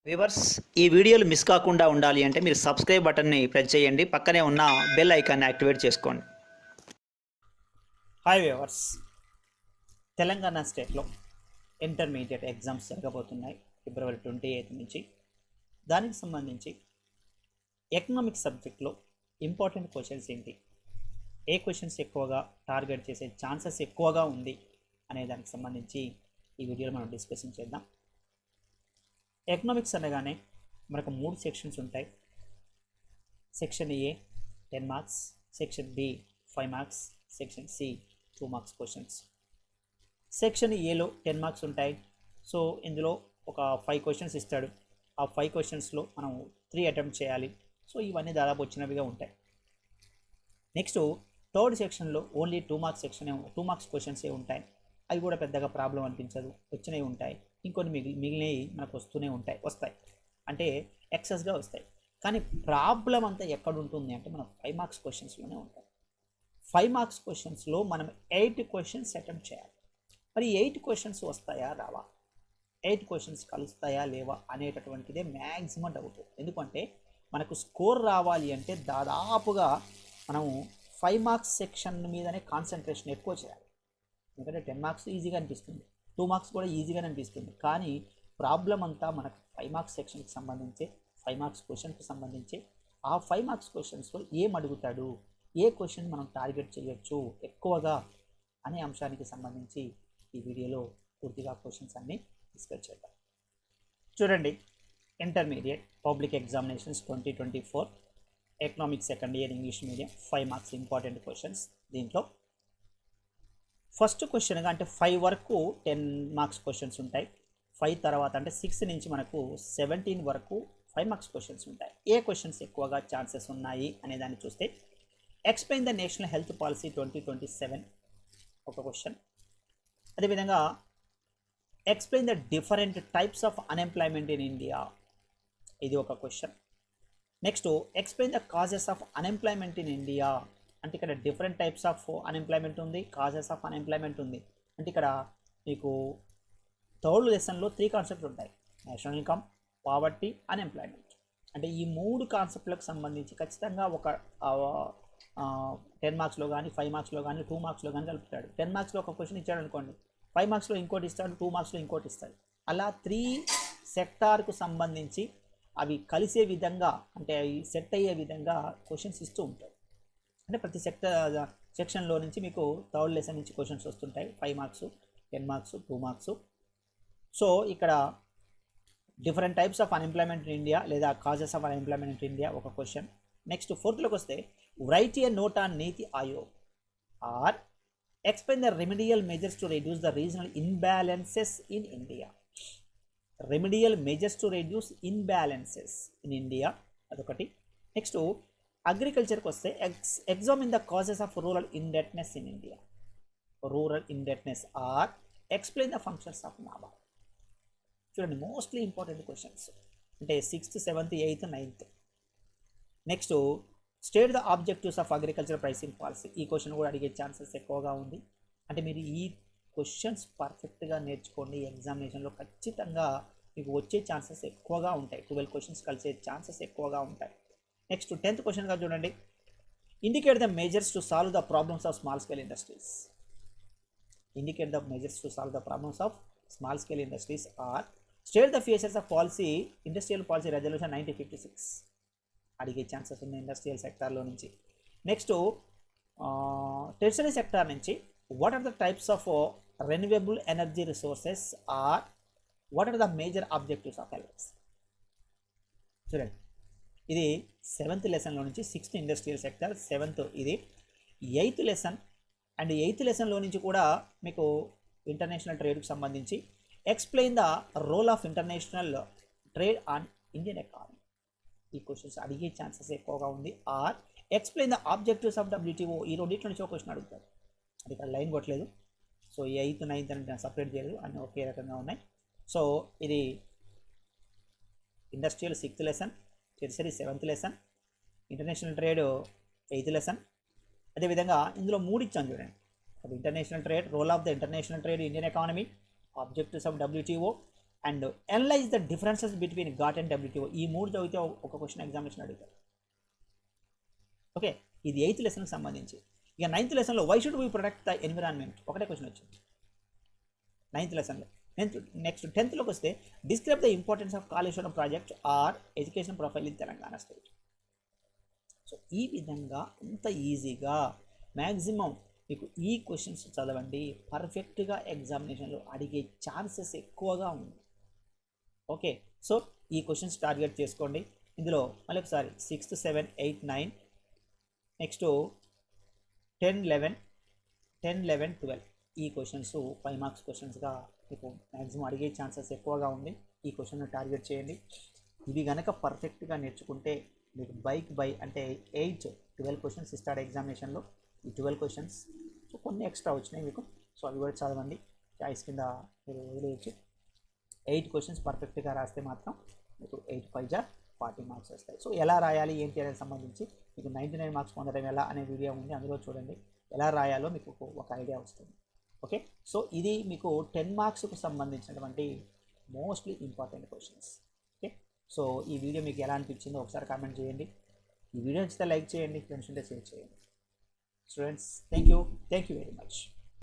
Viewers, ఈ వీడియోలు miss కాకుండా ఉండాలి అంటే మీరు సబ్స్క్రైబ్ బటన్ని ప్రెస్ చేయండి. పక్కనే ఉన్న బెల్ ఐకాన్ని యాక్టివేట్ చేసుకోండి. హాయ్ వ్యూవర్స్, తెలంగాణ స్టేట్లో ఇంటర్మీడియట్ ఎగ్జామ్స్ జరగబోతున్నాయి ఫిబ్రవరి 28 నుంచి. దానికి సంబంధించి ఎకనామిక్స్ సబ్జెక్ట్లో ఇంపార్టెంట్ క్వశ్చన్స్ ఏంటి, ఏ క్వశ్చన్స్ ఎక్కువగా టార్గెట్ చేసే ఛాన్సెస్ ఎక్కువగా ఉంది అనే దానికి సంబంధించి ఈ వీడియోలో మనం డిస్కషన్ చేద్దాం. ఎకనామిక్స్ అనగానే మనకు 3 సెక్షన్స్ ఉంటాయి. Section A 10 marks, section B 5 marks, section C 2 marks questions. Section ఏలో 10 మార్క్స్ ఉంటాయి. సో ఇందులో ఒక 5 క్వశ్చన్స్ ఇస్తాడు. ఆ 5 క్వశ్చన్స్లో మనం 3 అటెంప్ట్ చేయాలి. సో ఇవన్నీ దాదాపు వచ్చినవిగా ఉంటాయి. నెక్స్ట్ థర్డ్ సెక్షన్లో ఓన్లీ 2 మార్క్స్ టూ మార్క్స్ క్వశ్చన్సే ఉంటాయి. అవి కూడా పెద్దగా ప్రాబ్లం అనిపించదు, వచ్చినవి ఉంటాయి. ఇంకొన్ని మిగిలినవి మనకు వస్తాయి అంటే ఎక్సెస్గా వస్తాయి. కానీ ప్రాబ్లం అంతా ఎక్కడ ఉంటుంది అంటే మనం 5 మార్క్స్ క్వశ్చన్స్లోనే ఉంటాయి. 5 మార్క్స్ క్వశ్చన్స్లో మనం 8 క్వశ్చన్స్ అటెంప్ట్ చేయాలి. మరి 8 క్వశ్చన్స్ వస్తాయా రావా, 8 క్వశ్చన్స్ కలుస్తాయా లేవా అనేటటువంటిదే మ్యాక్సిమం డౌట్. ఎందుకంటే మనకు స్కోర్ రావాలి అంటే దాదాపుగా మనము 5 మార్క్స్ సెక్షన్ మీదనే కాన్సన్ట్రేషన్ ఎక్కువ చేయాలి. ఎందుకంటే 10 మార్క్స్ ఈజీగా అనిపిస్తుంది, 2 మార్క్స్ కూడా ఈజీగానే అనిపిస్తుంది. కానీ ప్రాబ్లం అంతా మనకు 5 మార్క్స్ సెక్షన్కి సంబంధించి, 5 మార్క్స్ క్వశ్చన్కి సంబంధించి, ఆ 5 మార్క్స్ క్వశ్చన్స్లో ఏం అడుగుతాడు, ఏ క్వశ్చన్ మనం టార్గెట్ చేయొచ్చు ఎక్కువగా అనే అంశానికి సంబంధించి ఈ వీడియోలో పూర్తిగా క్వశ్చన్స్ అన్నీ డిస్కస్ చేద్దాం. చూడండి, intermediate public examinations 2024 economics second year English medium 5 marks important questions. దీంట్లో ఫస్ట్ క్వశ్చన్గా అంటే 5 వరకు 10 మార్క్స్ క్వశ్చన్స్ ఉంటాయి. 5 తర్వాత అంటే 6 నుంచి మనకు 17 వరకు 5 మార్క్స్ క్వశ్చన్స్ ఉంటాయి. ఏ క్వశ్చన్స్ ఎక్కువగా ఛాన్సెస్ ఉన్నాయి అనే దాన్ని చూస్తే, explain the national health policy 2027 ఒక క్వశ్చన్. అదేవిధంగా explain the different types of unemployment in India, ఇది ఒక question. Next explain the causes of unemployment in India, అంటే ఇక్కడ డిఫరెంట్ టైప్స్ ఆఫ్ అన్ఎంప్లాయ్మెంట్ ఉంది, కాజెస్ ఆఫ్ అన్ఎంప్లాయ్మెంట్ ఉంది. అంటే ఇక్కడ మీకు థర్డ్ లెసన్లో 3 కాన్సెప్ట్లు ఉంటాయి: నేషనల్ ఇన్కమ్, పావర్టీ, అన్ఎంప్లాయ్మెంట్. అంటే ఈ 3 కాన్సెప్ట్లకు సంబంధించి ఖచ్చితంగా ఒక 10 మార్క్స్లో కానీ 5 మార్క్స్లో కానీ 2 మార్క్స్లో కానీ కలుపుతాడు. 10 మార్క్స్లో ఒక క్వశ్చన్ ఇచ్చాడు అనుకోండి, 5 మార్క్స్లో ఇంకోటి ఇస్తాడు, 2 మార్క్స్లో ఇంకోటి ఇస్తాడు. అలా 3 సెక్టార్కు సంబంధించి అవి కలిసే విధంగా, అంటే అవి సెట్ అయ్యే విధంగా క్వశ్చన్స్ ఇస్తూ ఉంటాడు. అంటే ప్రతి సెక్షన్లో నుంచి మీకు థర్డ్ లెసన్ నుంచి క్వశ్చన్స్ వస్తుంటాయి. 5 మార్క్స్, 10 మార్క్స్, 2 మార్క్స్. సో ఇక్కడ different types of unemployment in India లేదా causes of unemployment in India ఒక క్వశ్చన్. నెక్స్ట్ ఫోర్త్లోకి వస్తే write a note on NITI Aayog or explain the remedial measures to reduce the regional imbalances in India. Remedial measures to reduce imbalances in India అదొకటి. Next అగ్రికల్చర్కి వస్తే examine the causes of rural indebtedness in India. Rural indebtedness or explain the functions of NABARD. చూడండి, mostly important questions అంటే 6th, 7th, 8th, 9th. Next state the objectives of agriculture pricing policy. ఈ question కూడా అడిగే chances ఎక్కువగా ఉంది. అంటే మీరు ఈ క్వశ్చన్స్ పర్ఫెక్ట్గా నేర్చుకోండి, ఎగ్జామినేషన్లో ఖచ్చితంగా మీకు వచ్చే ఛాన్సెస్ ఎక్కువగా ఉంటాయి. 12 క్వశ్చన్స్ కలిసే ఛాన్సెస్ ఎక్కువగా ఉంటాయి. నెక్స్ట్ 10th క్వశ్చన్గా చూడండి, indicate the measures to solve the problems of small scale industries. Indicate the measures to solve the problems of small scale industries or state the features of policy industrial policy resolution 1956 అడిగే chances ఉన్నాయి industrial సెక్టార్లో నుంచి. Next tertiary sector నుంచి what are the types of renewable energy resources or what are the major objectives of LX. చూడండి, ఇది 7th లెసన్లో నుంచి 6th industrial sector, 7th ఇది 8th లెసన్. అండ్ 8th లెసన్లో నుంచి కూడా మీకు ఇంటర్నేషనల్ ట్రేడ్కి సంబంధించి explain the role of international trade on Indian economy. ఈ క్వశ్చన్స్ అడిగే ఛాన్సెస్ ఎక్కువగా ఉంది. Or explain the objectives of WTO. ఈ రెండింటి నుంచి ఒక క్వశ్చన్ అడుగుతారు. అది ఇక్కడ లైన్ కొట్టలేదు, సో 8th, 9th అని సపరేట్ చేయలేదు, అన్నీ ఒకే రకంగా ఉన్నాయి. సో ఇది industrial 6th lesson, tertiary 7th lesson, international trade 8th lesson. అదేవిధంగా ఇందులో 3 ఇచ్చాను చూడండి, అది international trade, role of the international trade Indian economy, objectives of WTO, and analyse the differences between GATT and WTO. ఈ 3 చదివితే ఒక question examination అడుగుతారు. Okay, ఇది 8th లెసన్కి సంబంధించి. ఇక 9th లెసన్లో why should we protect the environment ఒకటే question వచ్చింది 9th లెసన్లో. నెక్స్ట్ 10thలోకి వస్తే describe the importance of Kaleshwaram project or education profile in Telangana state. So ఈ విధంగా అంత ఈజీగా మ్యాక్సిమం మీకు ఈ క్వశ్చన్స్ చదవండి, పర్ఫెక్ట్గా ఎగ్జామినేషన్లో అడిగే ఛాన్సెస్ ఎక్కువగా ఉంది. ఓకే, సో ఈ క్వశ్చన్స్ టార్గెట్ చేసుకోండి. ఇందులో మళ్ళీ ఒకసారి 6th, 7th, 8th, 9th, next 10, 11, 12 ఈ క్వశ్చన్స్ 5 మార్క్స్ క్వశ్చన్స్గా మీకు మ్యాక్సిమం అడిగే ఛాన్సెస్ ఎక్కువగా ఉంది. ఈ క్వశ్చన్ టార్గెట్ చేయండి. ఇవి కనుక పర్ఫెక్ట్గా నేర్చుకుంటే మీకు బై అంటే 8, 12 క్వశ్చన్స్ ఇస్తాడు ఎగ్జామినేషన్లో. ఈ 12 క్వశ్చన్స్ సో కొన్ని ఎక్స్ట్రా వచ్చినాయి మీకు, సో అవి కూడా చదవండి. చాయిస్ కింద మీరు వదిలేయచ్చు. 8 క్వశ్చన్స్ పర్ఫెక్ట్గా రాస్తే మాత్రం మీకు 8 × 5 = 40 మార్క్స్ వస్తాయి. సో ఎలా రాయాలి ఏంటి అనేది సంబంధించి మీకు 99 మార్క్స్ పొందడం ఎలా అనే వీడియో ఉంది, అందులో చూడండి. ఎలా రాయాలో మీకు ఒక ఐడియా వస్తుంది. ఓకే, సో ఇది మీకు 10 మార్క్స్కు సంబంధించినటువంటి mostly important questions. Okay, so ఈ వీడియో మీకు ఎలా అనిపించిందో ఒకసారి కామెంట్ చేయండి. ఈ వీడియో నచ్చితే లైక్ చేయండి, ఫ్రెండ్స్ ఉంటే షేర్ చేయండి. Students, thank you very much.